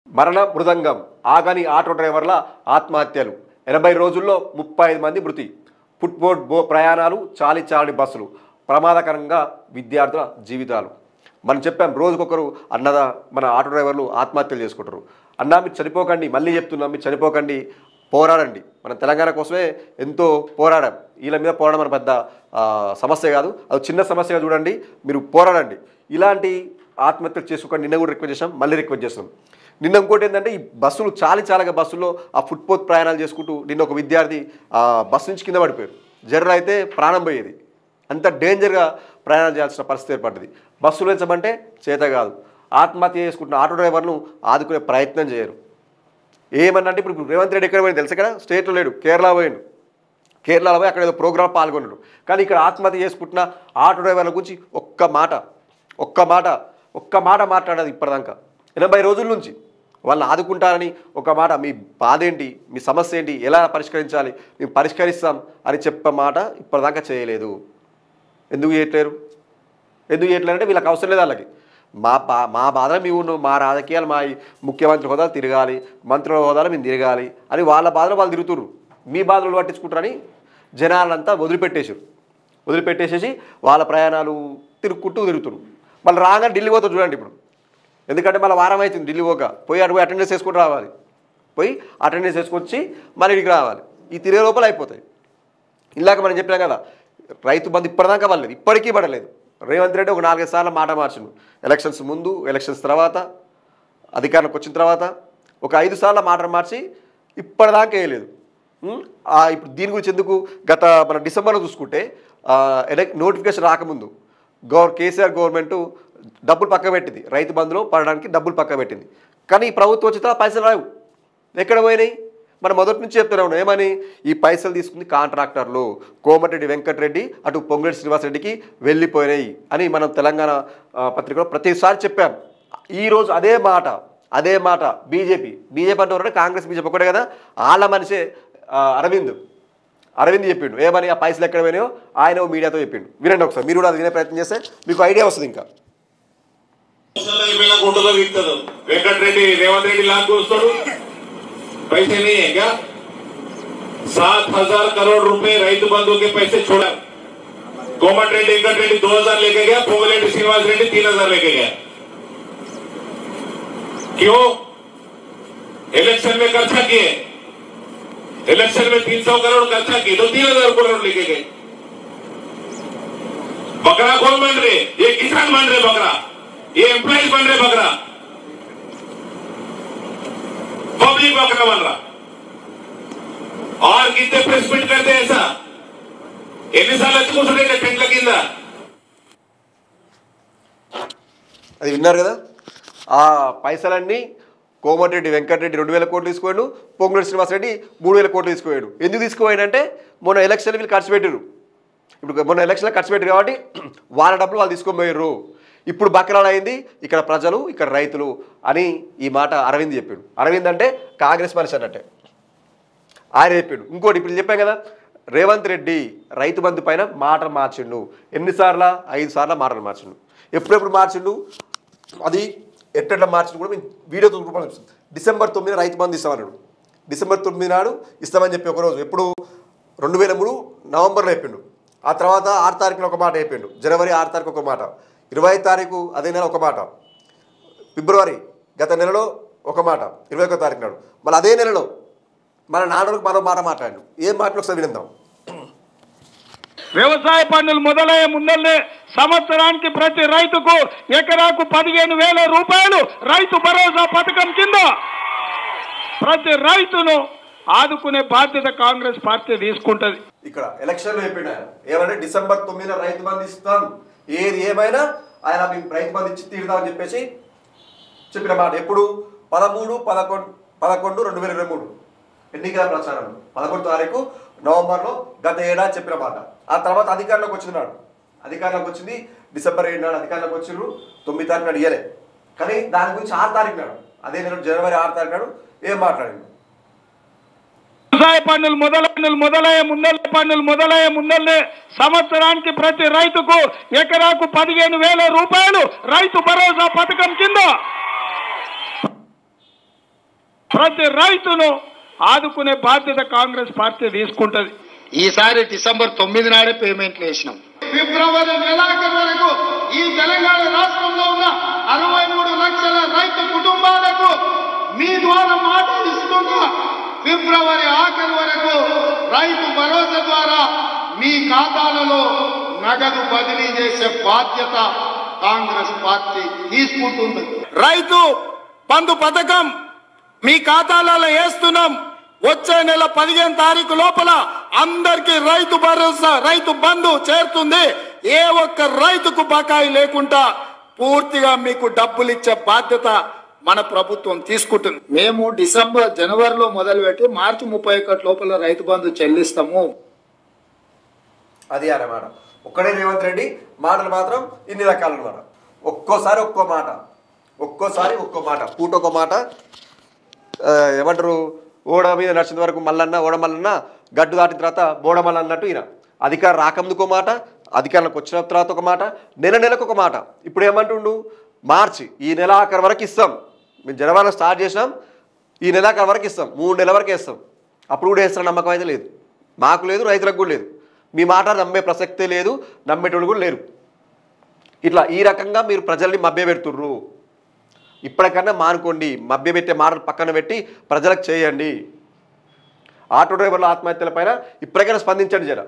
మరణ మృదంగం ఆగని ఆటో డ్రైవర్ల ఆత్మహత్యలు 80 రోజుల్లో 35 మంది మృతి. ఫుట్బోర్డ్ ప్రయాణాలు చాలి బస్సులు ప్రమాదకరంగా విద్యార్థుల జీవితాలు. మనం చెప్పాం రోజుకొకరు అన్నదా మన ఆటో డ్రైవర్లు ఆత్మహత్యలు చేసుకుంటారు. అన్నా మీరు చనిపోకండి, మళ్ళీ చెప్తున్నాం మీరు చనిపోకండి, పోరాడండి. మన తెలంగాణ కోసమే ఎంతో పోరాడాం. వీళ్ళ మీద పోరాడడం మన పెద్ద సమస్య కాదు, అది చిన్న సమస్యగా చూడండి, మీరు పోరాడండి. ఇలాంటి ఆత్మహత్యలు చేసుకోకండి. నిన్న కూడా రిక్వెస్ట్ చేసాం, మళ్ళీ రిక్వెస్ట్ చేస్తున్నాం. నిన్న ఇంకోటి ఏంటంటే ఈ బస్సులు చాలాగా బస్సుల్లో ఆ ఫుట్పాత్ ప్రయాణాలు చేసుకుంటూ నిన్న ఒక విద్యార్థి బస్సు నుంచి కింద పడిపోయారు. జర్ర అయితే ప్రాణం పోయేది. అంత డేంజర్గా ప్రయాణం చేయాల్సిన పరిస్థితి ఏర్పడింది. బస్సులు పెంచమంటే చేత కాదు. ఆత్మహత్య చేసుకుంటున్న ఆటో డ్రైవర్ను ఆదుకునే ప్రయత్నం చేయరు. ఏమన్నంటే ఇప్పుడు రేవంత్ రెడ్డి ఎక్కడ పోయింది తెలుసు కదా, స్టేట్లో లేడు, కేరళ పోయిండు. కేరళలో పోయి అక్కడ ఏదో ప్రోగ్రాం పాల్గొన్నాడు. కానీ ఇక్కడ ఆత్మహత్య చేసుకుంటున్న ఆటో డ్రైవర్ల గురించి ఒక్క మాట మాట్లాడదు ఇప్పటిదాకా. 80 రోజుల నుంచి వాళ్ళని ఆదుకుంటారని ఒక మాట, మీ బాధ ఏంటి, మీ సమస్య ఏంటి, ఎలా పరిష్కరించాలి, మేము పరిష్కరిస్తాం అని చెప్పే మాట ఇప్పటిదాకా చేయలేదు. ఎందుకు చేయట్లేరంటే వీళ్ళకి అవసరం లేదు. వాళ్ళకి మా బాధలు మీ ఉన్న, మా రాజకీయాలు, మా ముఖ్యమంత్రి హోదాలు తిరగాలి, మంత్రుల హోదాలు మేము తిరగాలి అని వాళ్ళ బాధలు వాళ్ళు తిరుగుతున్నారు. మీ బాధలు పట్టించుకుంటారని జనాలంతా వదిలిపెట్టేసేసి వాళ్ళ ప్రయాణాలు తిరుగుతున్నారు. మళ్ళీ రాగానే ఢిల్లీ పోతారు చూడండి ఇప్పుడు. ఎందుకంటే మళ్ళీ వారం అవుతుంది ఢిల్లీ పోయి అటెండెన్స్ వేసుకుంటూ రావాలి, పోయి అటెండెన్స్ వేసుకొచ్చి మళ్ళీ ఇక్కడికి రావాలి. ఈ తిరిగే లోపల అయిపోతాయి. ఇలాగ మనం చెప్పినాం కదా, రైతు బంధు ఇప్పటిదాకా పడలేదు, ఇప్పటికీ పడలేదు. రేవంత్ రెడ్డి ఒక 4-5 సార్లు మాట మార్చిండు. ఎలక్షన్స్ ముందు, ఎలక్షన్స్ తర్వాత, అధికారంలోకి వచ్చిన తర్వాత ఒక 5 సార్లు మాట మార్చి ఇప్పటిదాకా వేయలేదు. ఇప్పుడు దీని గురించి ఎందుకు, గత మన డిసెంబర్లో చూసుకుంటే నోటిఫికేషన్ రాకముందు కేసీఆర్ గవర్నమెంటు డబ్బులు పక్క పెట్టింది, రైతు బంధులో పడడానికి డబ్బులు పక్క పెట్టింది. కానీ ఈ ప్రభుత్వం వచ్చిన పైసలు రావు. ఎక్కడ పోయినాయి? మనం మొదటి నుంచి చెప్తూనే ఉన్నాం. ఏమని? ఈ పైసలు తీసుకుంది కాంట్రాక్టర్లు, కోమటిరెడ్డి వెంకటరెడ్డి అటు పొంగులేటి శ్రీనివాసరెడ్డికి వెళ్ళిపోయినాయి అని మనం తెలంగాణ పత్రికలో ప్రతిసారి చెప్పాం. ఈరోజు అదే మాట బీజేపీ అంటే కాంగ్రెస్ బీజేపీ ఒకటే కదా, వాళ్ళ మనిషే అరవింద్ చెప్పిండు. ఏమని? ఆ పైసలు ఎక్కడ పోయినాయో ఆయన మీడియాతో చెప్పిండు. వినండి ఒకసారి, మీరు కూడా అది వినే ప్రయత్నం చేస్తే మీకు ఐడియా వస్తుంది. ఇంకా వెంకటరెడ్డి రేవంత్ రెడ్డి लाख दोस्तों पैसे नहीं है क्या? 7,000 करोड़ रुपए రైతు बंधु के पैसे छोड़ा. कोमटिरेड्डी वेंकटरेड्डी 2,000 लेके गया, पोंगलेटी श्रीनिवास रेड्डी 3,000 लेके गया. क्यों? इलेक्शन में खर्चा किए, इलेक्शन में 300 करोड़ खर्चा किए तो 3,000 करोड़ लेके गए. बकरा कौन बन रहे? ये किसान बन रहे बकरा, ये एम्प्लॉइज बन रहे बकरा, पब्लिक बकरा बन रहा. और कितने प्रेस मीट करते हैं ऐसा? ఎన్నిసార్లు వచ్చి కూర్చుంటే టెంట్ల కింద. అది విన్నారు కదా. ఆ పైసలన్నీ కోమటిరెడ్డి వెంకటరెడ్డి 2,000 కోట్లు తీసుకోయాడు, పొంగులేటి శ్రీనివాసరెడ్డి 3,000 కోట్లు తీసుకోయాడు. ఎందుకు తీసుకోయాడంటే మొన్న ఎలక్షన్ వీళ్ళు ఖర్చు పెట్టారు. ఇప్పుడు మొన్న ఎలక్షన్లో ఖర్చు పెట్టారు కాబట్టి వాళ్ళ డబ్బులు వాళ్ళు తీసుకోబోయారు. ఇప్పుడు బకరాలు అయింది ఇక్కడ ప్రజలు, ఇక్కడ రైతులు అని ఈ మాట అరవింద్ చెప్పాడు. అరవింద్ అంటే కాంగ్రెస్ మనిషి అన్నట్టే, ఆయన చెప్పాడు. ఇంకోటి ఇప్పుడు చెప్పాం కదా, రేవంత్ రెడ్డి రైతు బంధు పైన మాటలు మార్చిండు. ఎన్నిసార్లు? 5 సార్లు మాటలు మార్చిండు. ఎప్పుడెప్పుడు మార్చిండు, అది ఎట్లా మార్చిండు కూడా మేము వీడియోతో రూపంలో చూస్తాం. డిసెంబర్ 9 రైతు బంధు ఇస్తామన్నాడు. డిసెంబర్ 9 నాడు ఇస్తామని చెప్పి ఒకరోజు, ఎప్పుడు 2003 నవంబర్లో చెప్పిండు. ఆ తర్వాత 6 తారీఖున ఒక మాట చెప్పిండు, జనవరి 6 తారీఖు ఒక మాట, 25 తారీఖు అదే నెల ఒక మాట, ఫిబ్రవరి గత నెలలో ఒక మాట, 21 తారీఖు నాడు మళ్ళీ అదే నెలలో మన నాన్నకు మరో మాట మాట్లాడు. ఏం మాటలు ఒకసారి విందాం. వ్యవసాయ పన్నులు మొదలయ్యే ముందల్లే సంవత్సరానికి ప్రతి రైతుకు ఎకరాకు 15,000 రూపాయలు రైతు భరోసా పథకం కింద ప్రతి రైతును ఆదుకునే బాధ్యత కాంగ్రెస్ పార్టీ తీసుకుంటది. ఇక్కడ ఎలక్షన్లో చెప్పిండు ఆయన ఏమంటే డిసెంబర్ 9 రైతు బంధు ఇస్తాం, ఏది ఏమైనా ఆయన మేము రైతు బంధు ఇచ్చి తీరుదామని చెప్పేసి చెప్పిన మాట. ఎప్పుడు? 13/11/2023 ఎన్నికల ప్రచారం 11 తారీఖు నవంబర్లో గత ఏడాది చెప్పిన మాట. ఆ తర్వాత అధికారంలోకి వచ్చింది డిసెంబర్ 7 నాడు అధికారంలోకి వచ్చిండ్రు. 9 తారీఖు నాడు ఇయ్యలే. కానీ దాని గురించి 6 తారీఖు నాడు, అదే నెల జనవరి 6 తారీఖు నాడు ఏం మాట్లాడిండు? వ్యవసాయ పన్నులు మొదలయ్యే ముందల్లే సంవత్సరానికి ప్రతి రైతుకు ఎకరాకు 15,000 రూపాయలు రైతు భరోసా పథకం కింద ప్రతి రైతును ఆదుకునే బాధ్యత కాంగ్రెస్ పార్టీ తీసుకుంటది. ఈసారి డిసెంబర్ 9 నాడే పేమెంట్లు వేసినాం. ఫిబ్రవరి నెలాఖరు వరకు ఈ తెలంగాణ రాష్ట్రంలో ఉన్న 63 లక్షల రైతు కుటుంబాలకు మీ ద్వారా మాట ఇస్తున్నా ఫిబ్రవరి ఆఖరు వరకు రైతు భరోసా ద్వారా మీ ఖాతాలలో నగదు బదిలీ చేసే బాధ్యత కాంగ్రెస్ పార్టీ తీసుకుంటుంది. రైతు బంధు పథకం మీ ఖాతాలలో వేస్తున్నాం. వచ్చే నెల 15 తారీఖు లోపల అందరికీ రైతు భరోసా రైతు బంధు చేరుతుంది. ఏ ఒక్క రైతుకు బకాయి లేకుండా పూర్తిగా మీకు డబ్బులు ఇచ్చే బాధ్యత మన ప్రభుత్వం తీసుకుంటుంది. మేము జనవరిలో మొదలుపెట్టి మార్చి 31 లోపల రైతు బంధు చెల్లిస్తాము. అది అన్నమాట. ఒక్కడే రేవంత్ రెడ్డి మాటలు మాత్రం ఇన్ని రకాలు అన్నమాట. ఒక్కోసారి ఒక్కో మాట, ఒక్కోసారి ఒక్కో మాట, పూట ఒక మాట. ఏమంటారు, ఓడ మీద నడిచిన వరకు మల్లన్న ఓడ మల్లన్న, గడ్డు దాటిన తర్వాత బోడమల్ల అన్నట్టు ఈయన అధికారం రాకముందుకు ఒక మాట, అధికారంలోకి వచ్చిన తర్వాత ఒక మాట, నెలకు ఒక మాట. ఇప్పుడు ఏమంటుండు, మార్చి ఈ నెల ఆఖరి వరకు ఇస్తాం. మేము జనవరిలో స్టార్ట్ చేసినాం, ఈ నెలాఖరు వరకు ఇస్తాం, 3 నెలల వరకు వేస్తాం. అప్పుడు కూడా వేస్తున్న నమ్మకం అయితే లేదు, మాకు లేదు, రైతులకు కూడా లేదు. మీ మాట నమ్మే ప్రసక్తే లేదు, నమ్మేటోళ్ళు కూడా లేరు. ఇట్లా ఈ రకంగా మీరు ప్రజల్ని మభ్యపెడుతుర్రు. ఇప్పటికన్నా మానుకోండి, మభ్యపెట్టే మాటలు పక్కన పెట్టి ప్రజలకు చేయండి. ఆటో డ్రైవర్ల ఆత్మహత్యల పైన ఇప్పటికైనా స్పందించండి జర.